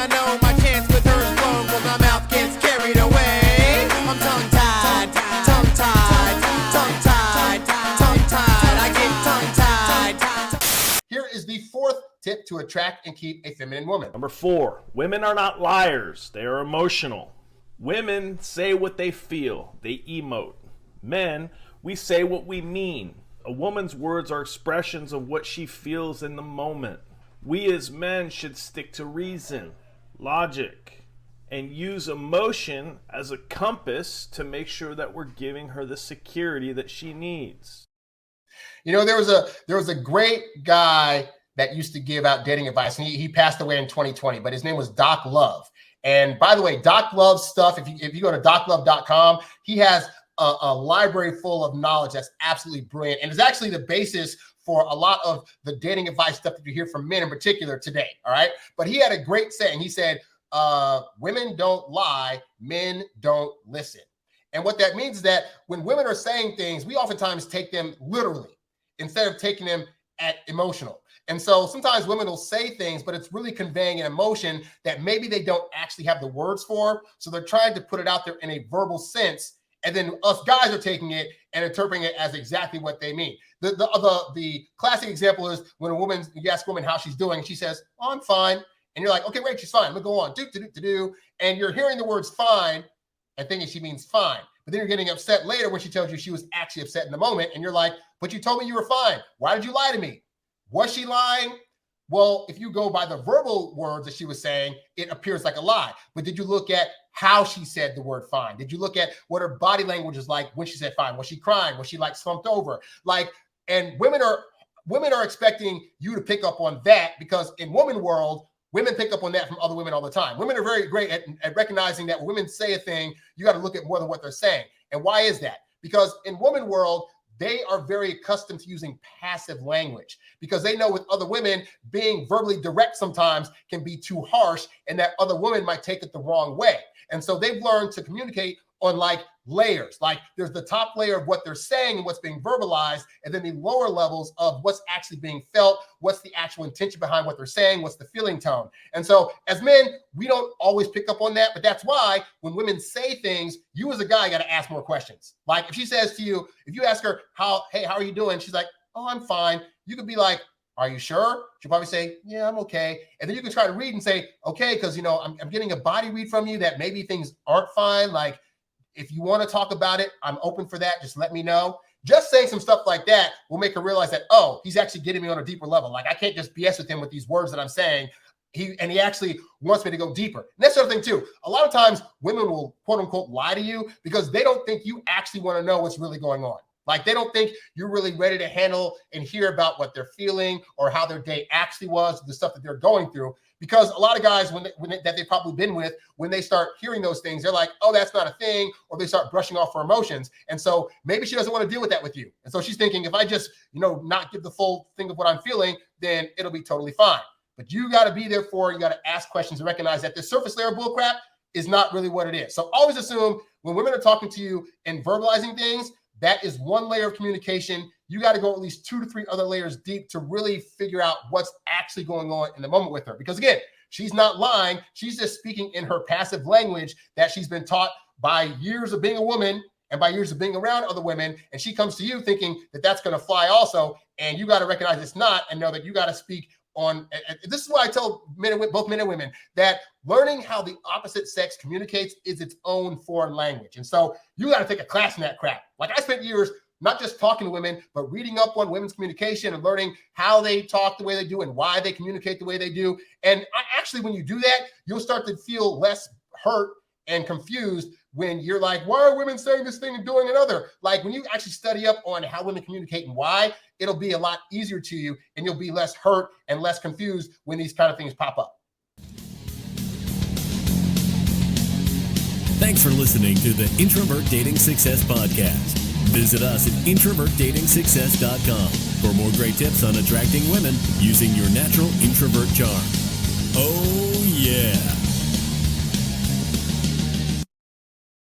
I know my chance with her is blown, but my mouth gets carried away. I'm tongue-tied, tongue-tied, tongue-tied, tongue-tied. I get tongue-tied. Here is the fourth tip to attract and keep a feminine woman. Number 4, women are not liars. They are emotional. Women say what they feel. They emote. Men, we say what we mean. A woman's words are expressions of what she feels in the moment. We as men should stick to reason, logic, and use emotion as a compass to make sure that we're giving her the security that she needs. You know, there was a great guy that used to give out dating advice, and he passed away in 2020, but his name was Doc Love. And by the way, Doc Love's stuff, if you go to doclove.com, he has a library full of knowledge that's absolutely brilliant, and is actually the basis for a lot of the dating advice stuff that you hear from men in particular today, all right? But he had a great saying. He said, women don't lie, men don't listen. And what that means is that when women are saying things, we oftentimes take them literally instead of taking them at emotional. And so sometimes women will say things, but it's really conveying an emotion that maybe they don't actually have the words for. So they're trying to put it out there in a verbal sense. And then us guys are taking it and interpreting it as exactly what they mean. The classic example is when you ask a woman how she's doing, and she says, "Oh, I'm fine." And you're like, "Okay, great, she's fine. I'm gonna go on. Do. And you're hearing the words fine and thinking she means fine. But then you're getting upset later when she tells you she was actually upset in the moment. And you're like, "But you told me you were fine. Why did you lie to me?" Was she lying? Well, if you go by the verbal words that she was saying, it appears like a lie. But did you look at how she said the word fine? Did you look at what her body language was like when she said fine? Was she crying? Was she like slumped over? And women are expecting you to pick up on that, because in woman world, women pick up on that from other women all the time. Women are very great at recognizing that when women say a thing, you got to look at more than what they're saying. And why is that? Because in woman world, they are very accustomed to using passive language, because they know with other women, being verbally direct sometimes can be too harsh, and that other women might take it the wrong way. And so they've learned to communicate on like layers. Like there's the top layer of what they're saying and what's being verbalized, and then the lower levels of what's actually being felt, what's the actual intention behind what they're saying, what's the feeling tone. And so as men, we don't always pick up on that, but that's why when women say things, you as a guy got to ask more questions. Like if she says to you, if you ask her, hey, how are you doing? She's like, "Oh, I'm fine." You could be like, "Are you sure?" She'll probably say, "Yeah, I'm okay." And then you can try to read and say, "Okay, because I'm getting a body read from you that maybe things aren't fine. Like, if you want to talk about it, I'm open for that. Just let me know." Just saying some stuff like that will make her realize that, oh, he's actually getting me on a deeper level. Like I can't just BS with him with these words that I'm saying. He actually wants me to go deeper. And that's the other thing too. A lot of times women will quote unquote lie to you because they don't think you actually want to know what's really going on. Like they don't think you're really ready to handle and hear about what they're feeling or how their day actually was, the stuff that they're going through. Because a lot of guys that they've probably been with, when they start hearing those things, they're like, "Oh, that's not a thing," or they start brushing off her emotions. And so maybe she doesn't want to deal with that with you. And so she's thinking, if I just, not give the full thing of what I'm feeling, then it'll be totally fine. But you got to be there you got to ask questions and recognize that the surface layer bullcrap is not really what it is. So always assume when women are talking to you and verbalizing things, that is one layer of communication. You got to go at least 2 to 3 other layers deep to really figure out what's actually going on in the moment with her. Because again, she's not lying. She's just speaking in her passive language that she's been taught by years of being a woman and by years of being around other women. And she comes to you thinking that that's going to fly also. And you got to recognize it's not, and know that you got to speak on. And this is why I tell both men and women that learning how the opposite sex communicates is its own foreign language. And so you got to take a class in that crap. Like I spent years not just talking to women, but reading up on women's communication and learning how they talk the way they do and why they communicate the way they do. And when you do that, you'll start to feel less hurt and confused when you're like, "Why are women saying this thing and doing another?" Like when you actually study up on how women communicate and why, it'll be a lot easier to you, and you'll be less hurt and less confused when these kind of things pop up. Thanks for listening to the Introvert Dating Success Podcast. Visit us at introvertdatingsuccess.com for more great tips on attracting women using your natural introvert charm. Oh, yeah.